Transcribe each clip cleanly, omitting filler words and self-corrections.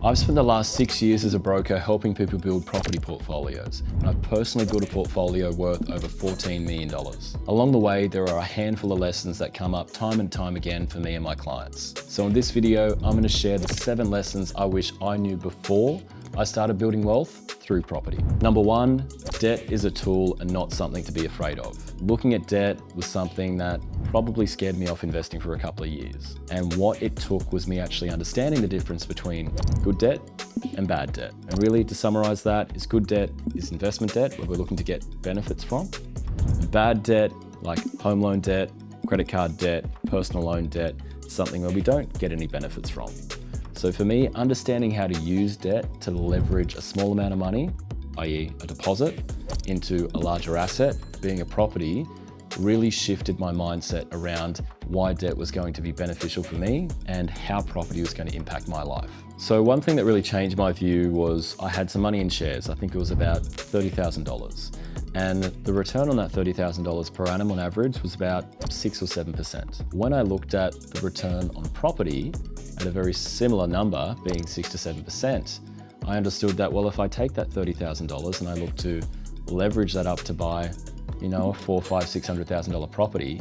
I've spent the last 6 years as a broker helping people build property portfolios, and I've personally built a portfolio worth over $14 million. Along the way, there are a handful of lessons that come up time and time again for me and my clients. So in this video, I'm going to share the 7 lessons I wish I knew before I started building wealth through property. Number 1, debt is a tool and not something to be afraid of. Looking at debt was something that probably scared me off investing for a couple of years. And what it took was me actually understanding the difference between good debt and bad debt. And really, to summarize that, is good debt is investment debt, where we're looking to get benefits from. And bad debt, like home loan debt, credit card debt, personal loan debt, is something where we don't get any benefits from. So for me, understanding how to use debt to leverage a small amount of money, i.e. a deposit, into a larger asset, being a property, really shifted my mindset around why debt was going to be beneficial for me and how property was going to impact my life. So one thing that really changed my view was I had some money in shares. I think it was about $30,000. And the return on that $30,000 per annum on average was about 6 or 7%. When I looked at the return on property at a very similar number, being 6 to 7%, I understood that, well, if I take that $30,000 and I look to leverage that up to buy, a $400,000, $500,000, $600,000 property,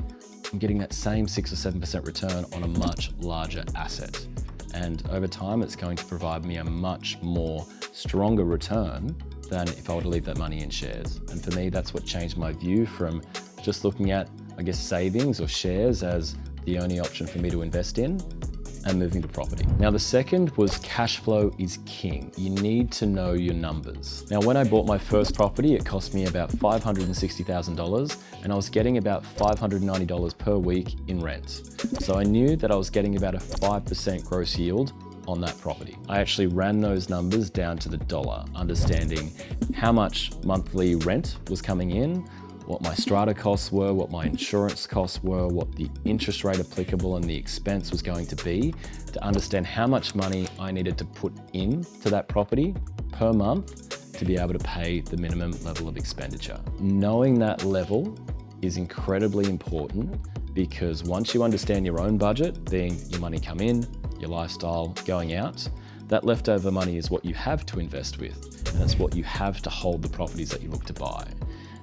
I'm getting that same 6 or 7% return on a much larger asset. And over time, it's going to provide me a much more stronger return than if I were to leave that money in shares. And for me, that's what changed my view from just looking at, savings or shares as the only option for me to invest in, and moving to property. Now, the second was cash flow is king. You need to know your numbers. Now, when I bought my first property, it cost me about $560,000 and I was getting about $590 per week in rent. So I knew that I was getting about a 5% gross yield on that property. I actually ran those numbers down to the dollar, understanding how much monthly rent was coming in, what my strata costs were, what my insurance costs were, what the interest rate applicable and the expense was going to be, to understand how much money I needed to put in to that property per month to be able to pay the minimum level of expenditure. Knowing that level is incredibly important, because once you understand your own budget, being your money come in, your lifestyle going out, that leftover money is what you have to invest with, and it's what you have to hold the properties that you look to buy.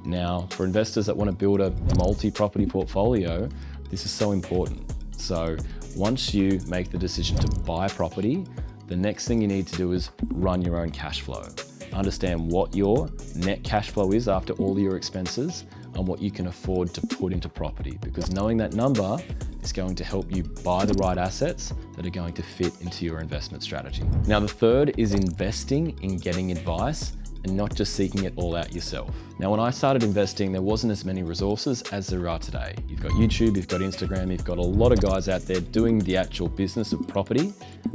Now, for investors that want to build a multi-property portfolio, this is so important. So once you make the decision to buy property, the next thing you need to do is run your own cash flow. Understand what your net cash flow is after all your expenses and what you can afford to put into property, because knowing that number is going to help you buy the right assets that are going to fit into your investment strategy. Now, the third is investing in getting advice and not just seeking it all out yourself. Now, when I started investing, there wasn't as many resources as there are today. You've got YouTube, you've got Instagram, you've got a lot of guys out there doing the actual business of property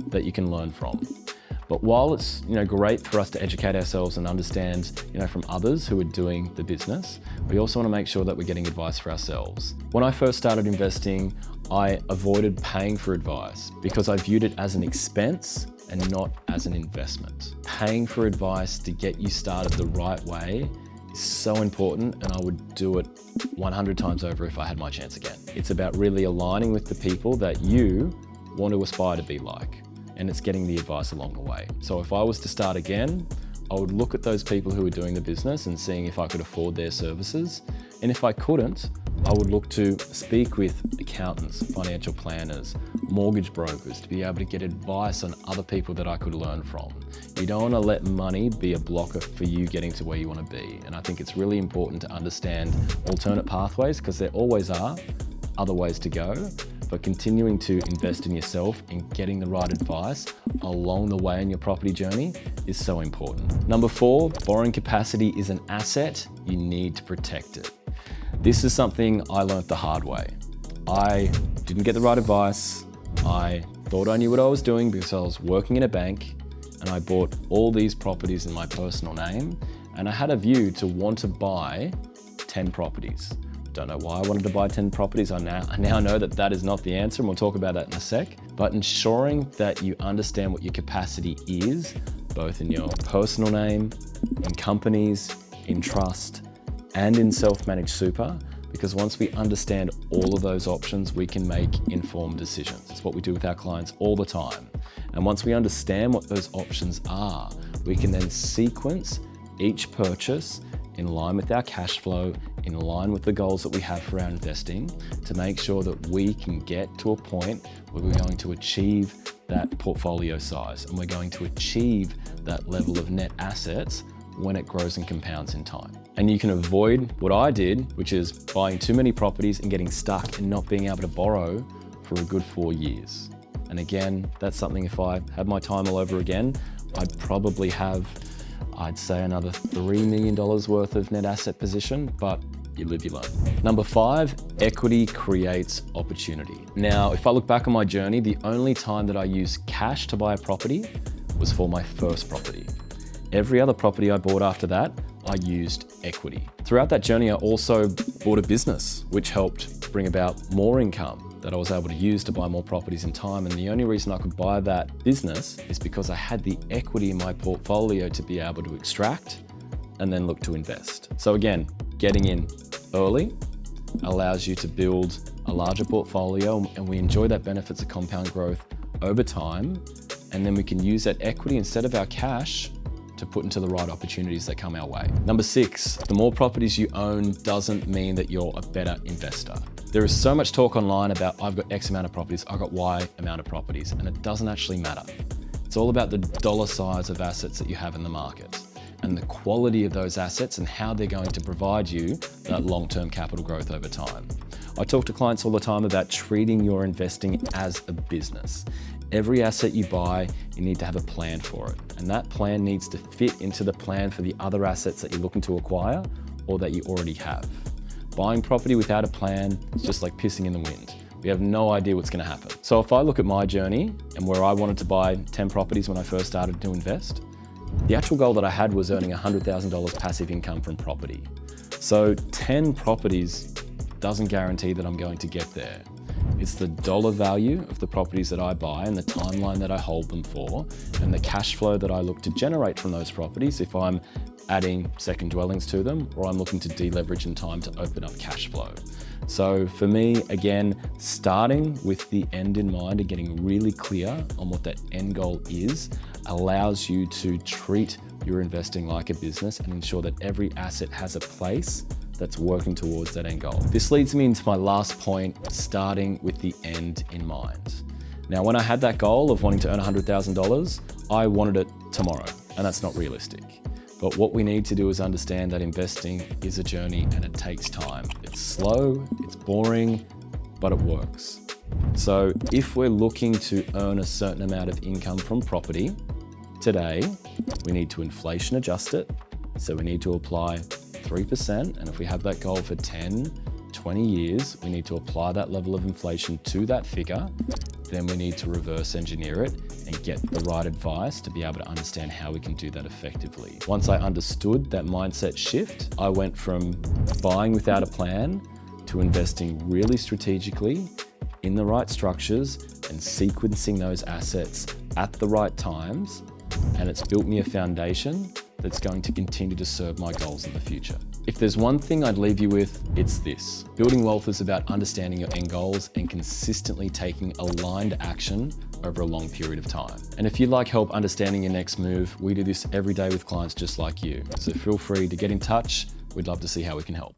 that you can learn from. But while it's great for us to educate ourselves and understand from others who are doing the business, we also want to make sure that we're getting advice for ourselves. When I first started investing, I avoided paying for advice because I viewed it as an expense and not as an investment. Paying for advice to get you started the right way is so important, and I would do it 100 times over if I had my chance again. It's about really aligning with the people that you want to aspire to be like, and it's getting the advice along the way. So if I was to start again, I would look at those people who are doing the business and seeing if I could afford their services. And if I couldn't, I would look to speak with accountants, financial planners, mortgage brokers to be able to get advice on other people that I could learn from. You don't want to let money be a blocker for you getting to where you want to be. And I think it's really important to understand alternate pathways, because there always are other ways to go. But continuing to invest in yourself and getting the right advice along the way in your property journey is so important. Number 4, borrowing capacity is an asset. You need to protect it. This is something I learned the hard way. I didn't get the right advice. I thought I knew what I was doing because I was working in a bank, and I bought all these properties in my personal name, and I had a view to want to buy 10 properties. Don't know why I wanted to buy 10 properties. I now know that that is not the answer, and we'll talk about that in a sec. But ensuring that you understand what your capacity is, both in your personal name, in companies, in trust, and in self-managed super, because once we understand all of those options, we can make informed decisions. It's what we do with our clients all the time. And once we understand what those options are, we can then sequence each purchase in line with our cash flow, in line with the goals that we have for our investing, to make sure that we can get to a point where we're going to achieve that portfolio size and we're going to achieve that level of net assets when it grows and compounds in time. And you can avoid what I did, which is buying too many properties and getting stuck and not being able to borrow for a good 4 years. And again, that's something, if I had my time all over again, I'd probably have, I'd say, another $3 million worth of net asset position, but you live, you learn. Number 5, equity creates opportunity. Now, if I look back on my journey, the only time that I used cash to buy a property was for my first property. Every other property I bought after that, I used equity. Throughout that journey, I also bought a business, which helped bring about more income that I was able to use to buy more properties in time. And the only reason I could buy that business is because I had the equity in my portfolio to be able to extract and then look to invest. So again, getting in early allows you to build a larger portfolio, and we enjoy that benefits of compound growth over time. And then we can use that equity instead of our cash to put into the right opportunities that come our way. Number 6, the more properties you own doesn't mean that you're a better investor. There is so much talk online about I've got X amount of properties, I've got Y amount of properties, and it doesn't actually matter. It's all about the dollar size of assets that you have in the market and the quality of those assets and how they're going to provide you that long-term capital growth over time. I talk to clients all the time about treating your investing as a business. Every asset you buy, you need to have a plan for it. And that plan needs to fit into the plan for the other assets that you're looking to acquire or that you already have. Buying property without a plan is just like pissing in the wind. We have no idea what's going to happen. So if I look at my journey and where I wanted to buy 10 properties when I first started to invest, the actual goal that I had was earning $100,000 passive income from property. So 10 properties doesn't guarantee that I'm going to get there. It's the dollar value of the properties that I buy and the timeline that I hold them for and the cash flow that I look to generate from those properties if I'm adding second dwellings to them or I'm looking to deleverage in time to open up cash flow. So for me, again, starting with the end in mind and getting really clear on what that end goal is allows you to treat your investing like a business and ensure that every asset has a place that's working towards that end goal. This leads me into my last point, starting with the end in mind. Now, when I had that goal of wanting to earn $100,000, I wanted it tomorrow, and that's not realistic. But what we need to do is understand that investing is a journey and it takes time. It's slow, it's boring, but it works. So if we're looking to earn a certain amount of income from property today, we need to inflation adjust it. So we need to apply 3%. And if we have that goal for 10, 20 years, we need to apply that level of inflation to that figure. Then we need to reverse engineer it and get the right advice to be able to understand how we can do that effectively. Once I understood that mindset shift, I went from buying without a plan to investing really strategically in the right structures and sequencing those assets at the right times. And it's built me a foundation that's going to continue to serve my goals in the future. If there's one thing I'd leave you with, it's this. Building wealth is about understanding your end goals and consistently taking aligned action over a long period of time. And if you'd like help understanding your next move, we do this every day with clients just like you. So feel free to get in touch. We'd love to see how we can help.